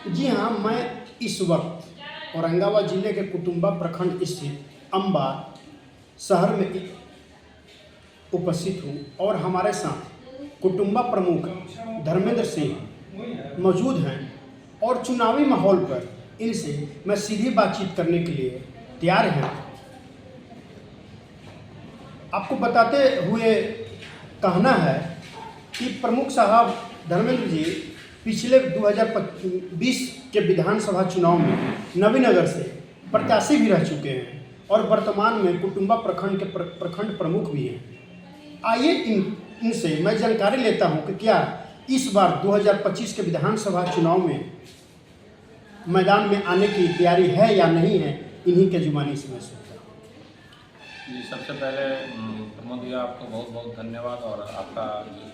जी हाँ, मैं इस वक्त औरंगाबाद जिले के कुटुंबा प्रखंड स्थित अम्बा शहर में उपस्थित हूँ और हमारे साथ कुटुंबा प्रमुख धर्मेंद्र सिंह मौजूद हैं और चुनावी माहौल पर इनसे मैं सीधी बातचीत करने के लिए तैयार हैं। आपको बताते हुए कहना है कि प्रमुख साहब धर्मेंद्र जी पिछले 2020 के विधानसभा चुनाव में नवीनगर से प्रत्याशी भी रह चुके हैं और वर्तमान में कुटुंबा प्रखंड के प्रखंड प्रमुख भी हैं। आइए इनसे मैं जानकारी लेता हूं कि क्या इस बार 2025 के विधानसभा चुनाव में मैदान में आने की तैयारी है या नहीं है, इन्हीं के जुबानी से मैं सुनता हूँ। जी, सबसे पहले प्रमोद जी आपको बहुत बहुत धन्यवाद और आपका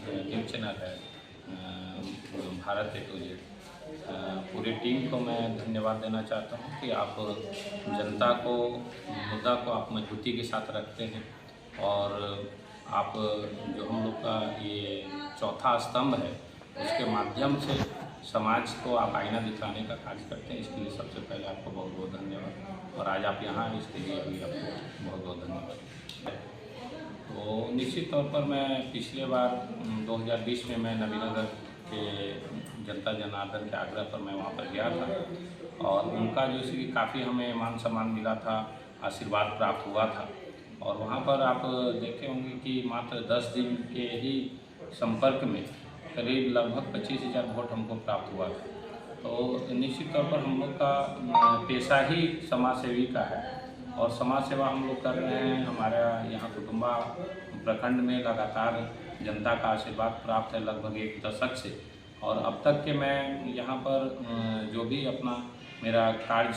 न्यूज़ चैनल है भारत ए टू जेड, पूरी टीम को मैं धन्यवाद देना चाहता हूँ कि आप जनता को मुद्दा को आप मजबूती के साथ रखते हैं और आप जो हम लोग का ये चौथा स्तंभ है उसके माध्यम से समाज को आप आईना दिखाने का कार्य करते हैं। इसके लिए सबसे पहले आपको बहुत बहुत धन्यवाद और आज आप यहाँ हैं इसके लिए भी आपको बहुत बहुत धन्यवाद। तो निश्चित तौर पर मैं पिछले बार 2020 में मैं नवीनगर के जनता जनार्दन के आग्रह पर मैं वहाँ पर गया था और उनका जो सी काफ़ी हमें मान सम्मान मिला था, आशीर्वाद प्राप्त हुआ था और वहाँ पर आप देखे होंगे कि मात्र 10 दिन के ही संपर्क में करीब लगभग 25,000 वोट हमको प्राप्त हुआ था। तो निश्चित तौर पर हम लोग का पेशा ही समाज सेवी का है और समाज सेवा हम लोग कर रहे हैं। हमारा यहाँ कुटुंबा प्रखंड में लगातार जनता का आशीर्वाद प्राप्त है लगभग 1 दशक से और अब तक के मैं यहाँ पर जो भी अपना मेरा कार्य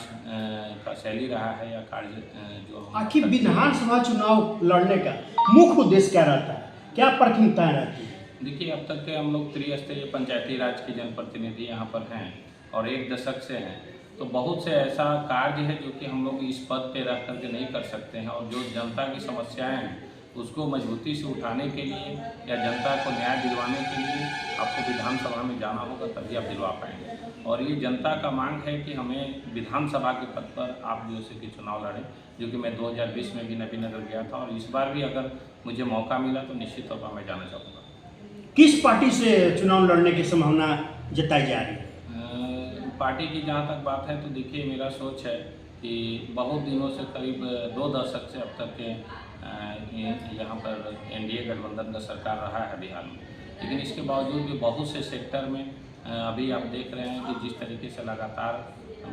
का शैली रहा है या कार्य जो आखिर विधानसभा चुनाव लड़ने का मुख्य उद्देश्य क्या रहता है, क्या प्राथमिकताएं रहती है? देखिए, अब तक के हम लोग त्रिस्तरीय पंचायती राज के जनप्रतिनिधि यहाँ पर हैं और 1 दशक से हैं, तो बहुत से ऐसा कार्य है जो कि हम लोग इस पद पे रह करके नहीं कर सकते हैं और जो जनता की समस्याएं हैं उसको मजबूती से उठाने के लिए या जनता को न्याय दिलवाने के लिए आपको विधानसभा में जाना होगा, तभी आप दिलवा पाएंगे। और ये जनता का मांग है कि हमें विधानसभा के पद पर आप जो से कि चुनाव लड़ें, जो कि मैं 2020 में भी नवीनगर गया था और इस बार भी अगर मुझे मौका मिला तो निश्चित तौर पर मैं जाना चाहूँगा। किस पार्टी से चुनाव लड़ने की संभावना जताई जा रही है? पार्टी की जहाँ तक बात है तो देखिए, मेरा सोच है कि बहुत दिनों से करीब 2 दशक से अब तक के यहाँ पर एनडीए गठबंधन का सरकार रहा है बिहार में, लेकिन इसके बावजूद भी बहुत से सेक्टर में अभी आप देख रहे हैं कि जिस तरीके से लगातार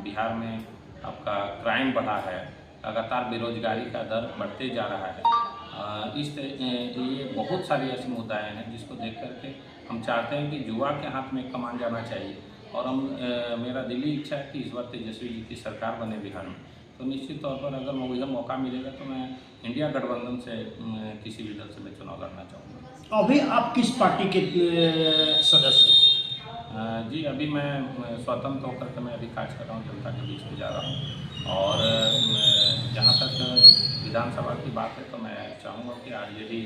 बिहार में आपका क्राइम बढ़ा है, लगातार बेरोजगारी का दर बढ़ते जा रहा है। ये बहुत सारी ऐसे मुद्दाएँ हैं जिसको देख करके हम चाहते हैं कि युवा के हाथ में कमान जाना चाहिए और हम मेरा दिली इच्छा है कि इस बार तेजस्वी जी की सरकार बने बिहार में। तो निश्चित तौर पर अगर मुझे मौका मिलेगा तो मैं इंडिया गठबंधन से किसी भी दल से मैं चुनाव लड़ना चाहूँगा। अभी आप किस पार्टी के सदस्य हैं? जी, अभी मैं स्वतंत्र होकर के मैं अभी कार्य कर रहा हूँ, जनता के बीच में जा रहा हूँ और जहाँ तक विधानसभा की बात है तो मैं चाहूँगा कि आरजेडी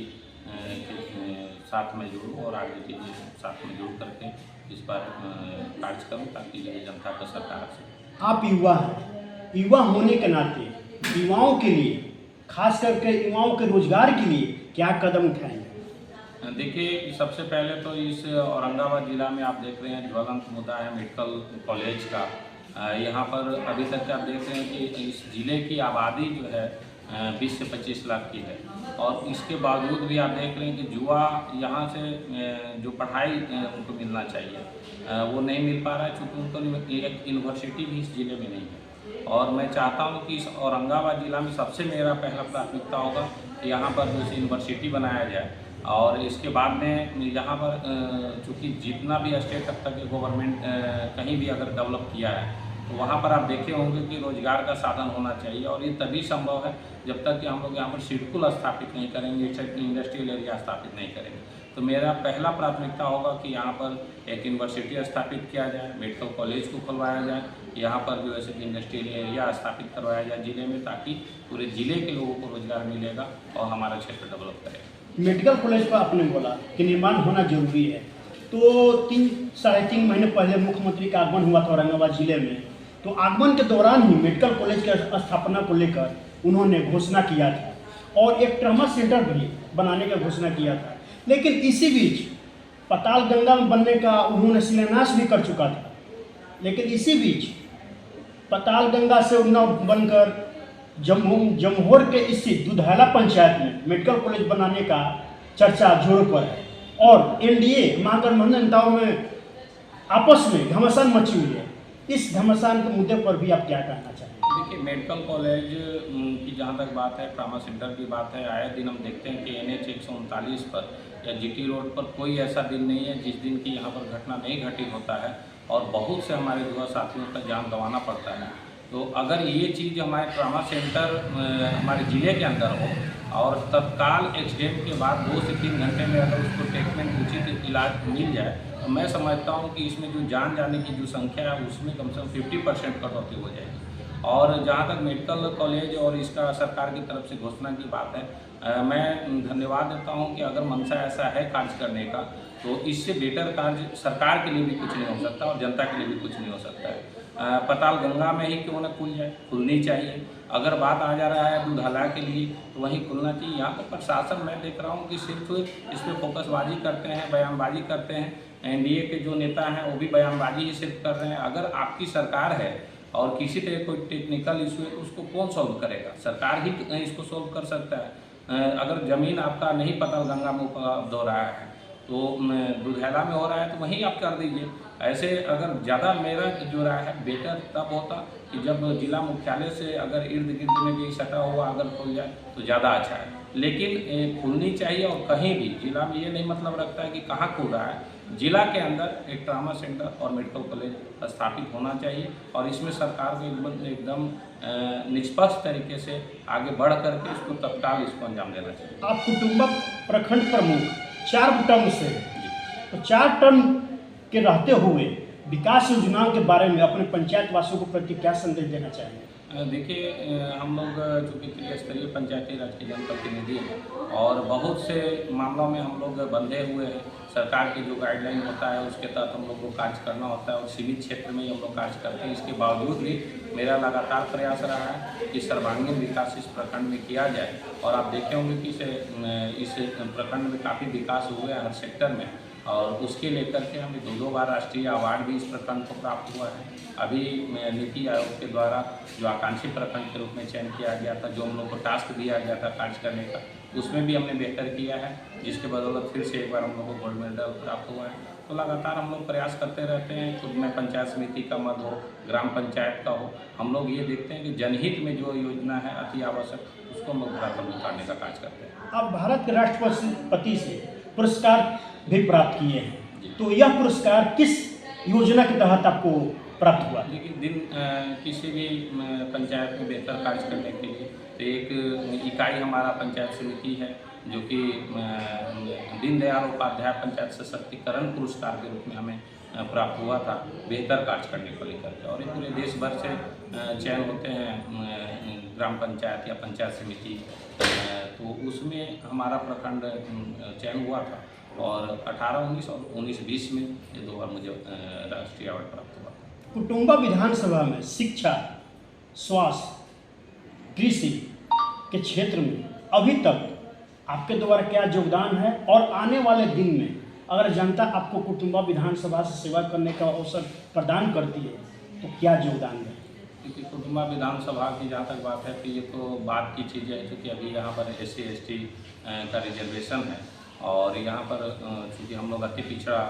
के साथ में जुड़ूँ और आरजेडी के साथ में जुड़ करके इस बार कार्य करूँ ताकि जो जनता का सरकार से। आप युवा हैं, युवा होने के नाते युवाओं के लिए, खास करके युवाओं के रोजगार के लिए क्या कदम उठाएंगे? देखिए, सबसे पहले तो इस औरंगाबाद ज़िला में आप देख रहे हैं ज्वलंत मुद्दा है मेडिकल कॉलेज का। यहाँ पर अभी तक आप देख रहे हैं कि इस ज़िले की आबादी जो है 20 से 25 लाख की है और इसके बावजूद भी आप देख रहे हैं कि युवा यहाँ से जो पढ़ाई उनको मिलना चाहिए वो नहीं मिल पा रहा है, चूँकि उनको एक यूनिवर्सिटी भी इस ज़िले में नहीं है। और मैं चाहता हूँ कि इस औरंगाबाद ज़िला में सबसे मेरा पहला प्राथमिकता होगा कि यहाँ पर जो यूनिवर्सिटी बनाया जाए और इसके बाद में यहाँ पर चूँकि जितना भी स्टेट अब तक गवर्नमेंट कहीं भी अगर डेवलप किया है तो वहाँ पर आप देखे होंगे कि रोजगार का साधन होना चाहिए और ये तभी संभव है जब तक कि हम लोग यहाँ पर शिडकुल स्थापित नहीं करेंगे, इंडस्ट्रियल एरिया स्थापित नहीं करेंगे। तो मेरा पहला प्राथमिकता होगा कि यहाँ पर एक यूनिवर्सिटी स्थापित किया जाए, मेडिकल कॉलेज को खुलवाया जाए, यहाँ पर जो है इंडस्ट्रियल एरिया स्थापित करवाया जाए ज़िले में, ताकि पूरे ज़िले के लोगों को रोजगार मिलेगा और हमारा क्षेत्र डेवलप करेगा। मेडिकल कॉलेज पर आपने बोला कि निर्माण होना जरूरी है, तो 3-3.5 महीने पहले मुख्यमंत्री का आगमन हुआ था औरंगाबाद जिले में। तो आगमन के दौरान ही मेडिकल कॉलेज की स्थापना को लेकर उन्होंने घोषणा किया था और एक ट्रॉमा सेंटर भी बनाने का घोषणा किया था। लेकिन इसी बीच पाताल गंगा में बनने का उन्होंने शिलान्यास भी कर चुका था। लेकिन इसी बीच पाताल गंगा से उन्नाव बनकर जमहोर के स्थित दुधैला पंचायत में मेडिकल कॉलेज बनाने का चर्चा जोरों पर है और एनडीए महागठबंधन नेताओं में आपस में घमासान मची हुई है। इस घमासान के मुद्दे पर भी आप क्या कहना चाहेंगे? देखिए, मेडिकल कॉलेज की जहाँ तक बात है, ट्रामा सेंटर की बात है, आए दिन हम देखते हैं कि NH 139 पर या GT रोड पर कोई ऐसा दिन नहीं है जिस दिन की यहाँ पर घटना नहीं घटित होता है और बहुत से हमारे युवा साथियों का जान गंवाना पड़ता है। तो अगर ये चीज़ हमारे ट्रामा सेंटर हमारे ज़िले के अंदर हो और तत्काल एक्सीडेंट के बाद 2 से 3 घंटे में अगर उसको ट्रीटमेंट उचित इलाज मिल जाए तो मैं समझता हूँ कि इसमें जो जान जाने की जो संख्या है उसमें कम से कम 50% कटौती हो जाएगी। और जहाँ तक मेडिकल कॉलेज और इसका सरकार की तरफ से घोषणा की बात है, मैं धन्यवाद देता हूँ कि अगर मंशा ऐसा है कार्य करने का तो इससे बेटर कार्य सरकार के लिए भी कुछ नहीं हो सकता और जनता के लिए भी कुछ नहीं हो सकता है। पाताल गंगा में ही क्यों न खुल जाए, खुलनी चाहिए। अगर बात आ जा रहा है दुधैला के लिए तो वहीं खुलना चाहिए। यहाँ पर प्रशासन मैं देख रहा हूँ कि सिर्फ इस पर फोकसबाजी करते हैं, बयानबाजी करते हैं। एनडीए के जो नेता हैं वो भी बयानबाजी ही सिर्फ कर रहे हैं। अगर आपकी सरकार है और किसी तरह कोई टेक्निकल इशू है तो उसको कौन सॉल्व करेगा? सरकार ही इसको सॉल्व कर सकता है। अगर ज़मीन आपका नहीं पाताल गंगा में उपलब्ध हो रहा है तो दुधैला में हो रहा है तो वहीं आप कर दीजिए। ऐसे अगर ज़्यादा मेरा जो रहा है बेटर तब होता कि जब जिला मुख्यालय से अगर इर्द गिर्द में भी सटा हुआ अगर खुल जाए तो ज़्यादा अच्छा है। लेकिन खुलनी चाहिए और कहीं भी जिला में ये नहीं मतलब रखता है कि कहाँ खुल रहा है, जिला के अंदर एक ट्रामा सेंटर और मेडिकल कॉलेज स्थापित होना चाहिए और इसमें सरकार को एकदम निष्पक्ष तरीके से आगे बढ़ करके इसको तत्काल इसको अंजाम देना चाहिए। आप कुटुंबक प्रखंड प्रमुख 4 टर्म से, तो 4 टर्म के रहते हुए विकास योजनाओं के बारे में अपने पंचायत वासियों को प्रति क्या संदेश देना चाहेंगे? देखिए, हम लोग चूँकि त्रिस्तरीय पंचायती राज के जनप्रतिनिधि हैं और बहुत से मामलों में हम लोग बंधे हुए हैं। सरकार की जो गाइडलाइन होता है उसके तहत हम लोग को कार्य करना होता है और सीमित क्षेत्र में ही हम लोग कार्य करते हैं। इसके बावजूद भी मेरा लगातार प्रयास रहा है कि सर्वांगीण विकास इस प्रखंड में किया जाए और आप देखे होंगे कि इस प्रखंड में काफ़ी विकास हुआ है हर सेक्टर में और उसके लेकर के हमें 2 बार राष्ट्रीय अवार्ड भी इस प्रखंड को प्राप्त हुआ है। अभी नीति आयोग के द्वारा जो आकांक्षी प्रखंड के रूप में चयन किया गया था, जो हम लोग को टास्क दिया गया था कार्य करने का, उसमें भी हमने बेहतर किया है, जिसके बदौलत फिर से एक बार हम लोग को गोल्ड मेडल प्राप्त हुआ है। तो लगातार हम लोग प्रयास करते रहते हैं, खुद में पंचायत समिति का मद हो, ग्राम पंचायत का हो, हम लोग ये देखते हैं कि जनहित में जो योजना है अति आवश्यक उसको हम लोग धरातल में उतारने का कार्य करते हैं। आप भारत के राष्ट्रपति से पुरस्कार भी प्राप्त किए हैं, तो यह पुरस्कार किस योजना के तहत आपको प्राप्त हुआ? लेकिन किसी भी पंचायत में बेहतर कार्य करने के लिए तो एक इकाई हमारा पंचायत समिति है जो कि दीनदयाल उपाध्याय पंचायत सशक्तिकरण पुरस्कार के रूप में हमें प्राप्त हुआ था बेहतर कार्य करने को लेकर के। और ये पूरे देश भर से चयन होते हैं ग्राम पंचायत या पंचायत समिति, तो उसमें हमारा प्रखंड चयन हुआ था और 18-19 और 19-20 में ये 2 बार मुझे राष्ट्रीय अवार्ड प्राप्त हुआ। कुटुंबा विधानसभा में शिक्षा, स्वास्थ्य, कृषि के क्षेत्र में अभी तक आपके द्वारा क्या योगदान है और आने वाले दिन में अगर जनता आपको कुटुंबा विधानसभा से सेवा करने का अवसर प्रदान करती है तो क्या योगदान है? क्योंकि कुटुंबा विधानसभा की जहाँ तक बात है तो ये तो बात की चीज़ है, क्योंकि अभी यहाँ पर SC/ST का रिजर्वेशन है और यहाँ पर चूँकि हम लोग अति पिछड़ा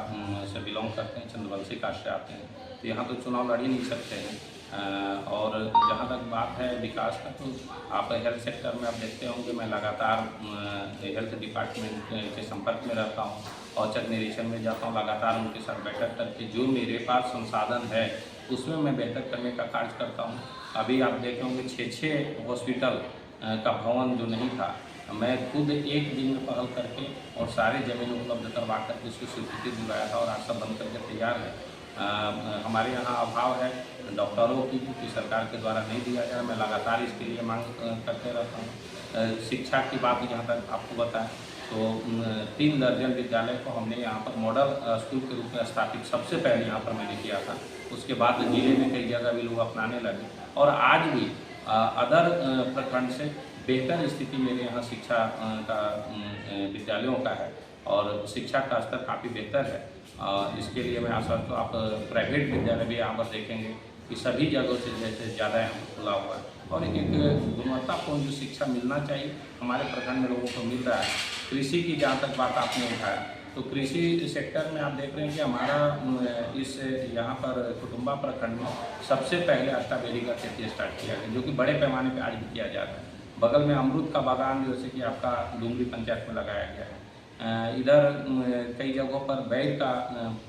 से बिलोंग करते हैं, चंद्रवंशी कास्ट से आते हैं, तो यहाँ तो चुनाव लड़ ही नहीं सकते हैं। और जहाँ तक बात है विकास का, तो आप हेल्थ सेक्टर में आप देखते होंगे मैं लगातार हेल्थ डिपार्टमेंट के संपर्क में रहता हूँ, औचक निरीक्षण में जाता हूँ, लगातार उनके साथ बैठक करके जो मेरे पास संसाधन है उसमें मैं बेहतर करने का कार्य करता हूँ। अभी आप देखे होंगे 6 हॉस्पिटल का भवन जो नहीं था, मैं खुद एक दिन में पहल करके और सारे जमीन उपलब्ध करवा करके उसकी स्वीकृति दिलवाया था और आज सब बन करके तैयार है। हमारे यहाँ अभाव है डॉक्टरों की, क्योंकि सरकार के द्वारा नहीं दिया जा रहा। मैं लगातार इसके लिए मांग करते रहता हूँ। शिक्षा की बात जहाँ तक आपको बताएं तो 3 दर्जन विद्यालय को हमने यहाँ पर मॉडल स्कूल के रूप में स्थापित सबसे पहले यहाँ पर मैंने किया था। उसके बाद जिले में कई जगह भी लोग अपनाने लगे और आज भी अदर प्रखंड से बेहतर स्थिति मेरे यहाँ शिक्षा का विद्यालयों का है और शिक्षा का स्तर काफ़ी बेहतर है। इसके लिए मैं आश्वस्त हूँ। आप प्राइवेट विद्यालय भी यहाँ पर देखेंगे कि सभी जगहों से जैसे ज़्यादा यहाँ पर खुला हुआ है और एक गुणवत्तापूर्ण जो शिक्षा मिलना चाहिए हमारे प्रखंड में लोगों को मिल रहा है। कृषि की जहाँ तक बात आपने उठाया तो कृषि सेक्टर में आप देख रहे हैं कि हमारा इस यहाँ पर कुटुम्बा प्रखंड में सबसे पहले स्ट्रॉबेरी का खेती स्टार्ट किया गया, जो कि बड़े पैमाने पर आज भी किया जाता है। बगल में अमरूद का बागान जैसे कि आपका डुमरी पंचायत में लगाया गया है। इधर कई जगहों पर बैर का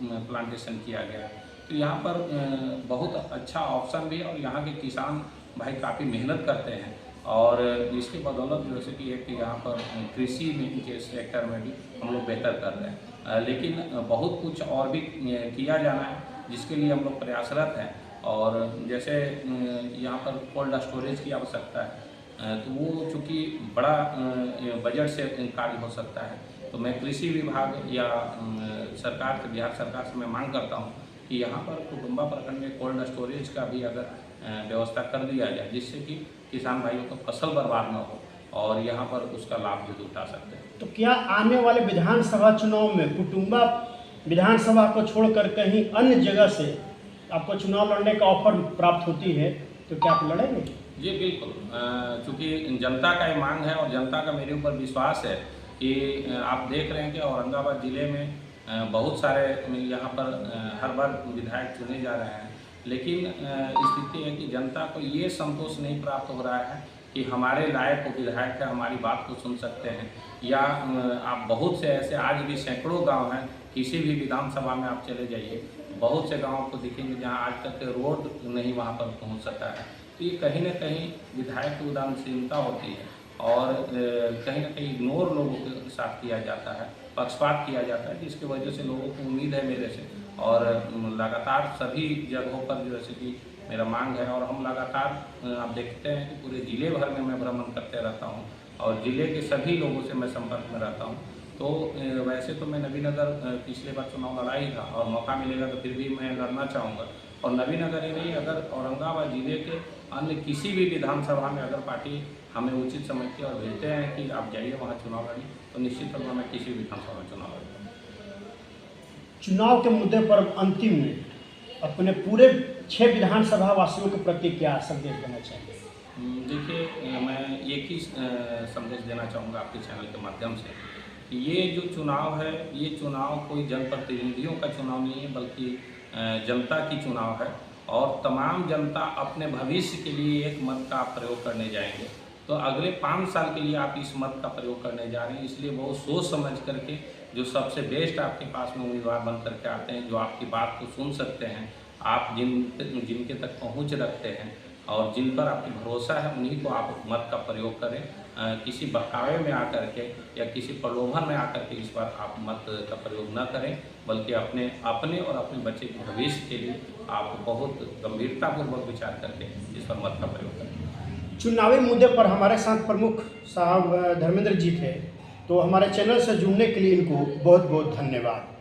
प्लांटेशन किया गया है। तो यहाँ पर बहुत अच्छा ऑप्शन भी है और यहाँ के किसान भाई काफ़ी मेहनत करते हैं और इसके बदौलत जैसे कि एक यहाँ पर कृषि के सेक्टर में भी हम लोग बेहतर कर रहे हैं। लेकिन बहुत कुछ और भी किया जाना है जिसके लिए हम लोग प्रयासरत हैं। और जैसे यहाँ पर कोल्ड स्टोरेज की आवश्यकता है तो वो चूँकि बड़ा बजट से कार्य हो सकता है, तो मैं कृषि विभाग या सरकार से, बिहार सरकार से मैं मांग करता हूँ कि यहाँ पर कुटुम्बा प्रखंड में कोल्ड स्टोरेज का भी अगर व्यवस्था कर दिया जाए जिससे कि किसान भाइयों का फसल बर्बाद न हो और यहाँ पर उसका लाभ भी उठा सकते हैं। तो क्या आने वाले विधानसभा चुनाव में कुटुम्बा विधानसभा को छोड़कर कहीं अन्य जगह से आपको चुनाव लड़ने का ऑफर प्राप्त होती है तो क्या आप लड़ेंगे? जी बिल्कुल, चूँकि जनता का ये मांग है और जनता का मेरे ऊपर विश्वास है कि आप देख रहे हैं कि औरंगाबाद ज़िले में बहुत सारे यहाँ पर हर बार विधायक चुने जा रहे हैं, लेकिन स्थिति है कि जनता को ये संतोष नहीं प्राप्त हो रहा है कि हमारे लायक विधायक है, हमारी बात को सुन सकते हैं। या आप बहुत से ऐसे आज भी सैकड़ों गांव हैं, किसी भी विधानसभा में आप चले जाइए, बहुत से गाँव को दिखेंगे जहाँ आज तक रोड नहीं वहाँ पर पहुँच सका है। तो ये कहीं न कहीं विधायक की उदासीनता होती है और कहीं न कहीं इग्नोर लोगों के साथ किया जाता है, पक्षपात किया जाता है, जिसकी वजह से लोगों को उम्मीद है मेरे से और लगातार सभी जगहों पर जैसे कि मेरा मांग है और हम लगातार आप देखते हैं कि पूरे ज़िले भर में मैं भ्रमण करते रहता हूँ और ज़िले के सभी लोगों से मैं संपर्क में रहता हूँ। तो वैसे तो मैं नवीनगर पिछले बार चुनाव लड़ा ही था और मौका मिलेगा तो फिर भी मैं लड़ना चाहूँगा। और नवीनगर ही नहीं, अगर औरंगाबाद ज़िले के अन्य किसी भी विधानसभा में अगर पार्टी हमें उचित समझती है और भेजते हैं कि आप जाइए वहाँ चुनाव लड़िए, तो निश्चित तौर पर मैं किसी विधानसभा में चुनाव लड़ूँगा। चुनाव के मुद्दे पर अंतिम में अपने पूरे 6 विधानसभा वासियों के प्रति क्या संदेश देना चाहिए? देखिए, मैं एक ही संदेश देना चाहूँगा आपके चैनल के माध्यम से कि ये जो चुनाव है, ये चुनाव कोई जनप्रतिनिधियों का चुनाव नहीं है बल्कि जनता की चुनाव है और तमाम जनता अपने भविष्य के लिए एक मत का प्रयोग करने जाएंगे। तो अगले 5 साल के लिए आप इस मत का प्रयोग करने जा रहे हैं, इसलिए बहुत सोच समझ करके जो सबसे बेस्ट आपके पास में उम्मीदवार बन करके आते हैं, जो आपकी बात को सुन सकते हैं, आप जिनके तक पहुंच रखते हैं और जिन पर आपकी भरोसा है, उन्हीं को आप मत का प्रयोग करें। किसी बहकावे में आकर के या किसी प्रलोभन में आकर के इस बार आप मत का प्रयोग न करें, बल्कि अपने और अपने बच्चे के भविष्य के लिए आप बहुत गंभीरतापूर्वक विचार करके इस पर मत का प्रयोग करें। चुनावी मुद्दे पर हमारे साथ प्रमुख साहब धर्मेंद्र जी थे, तो हमारे चैनल से जुड़ने के लिए इनको बहुत बहुत धन्यवाद।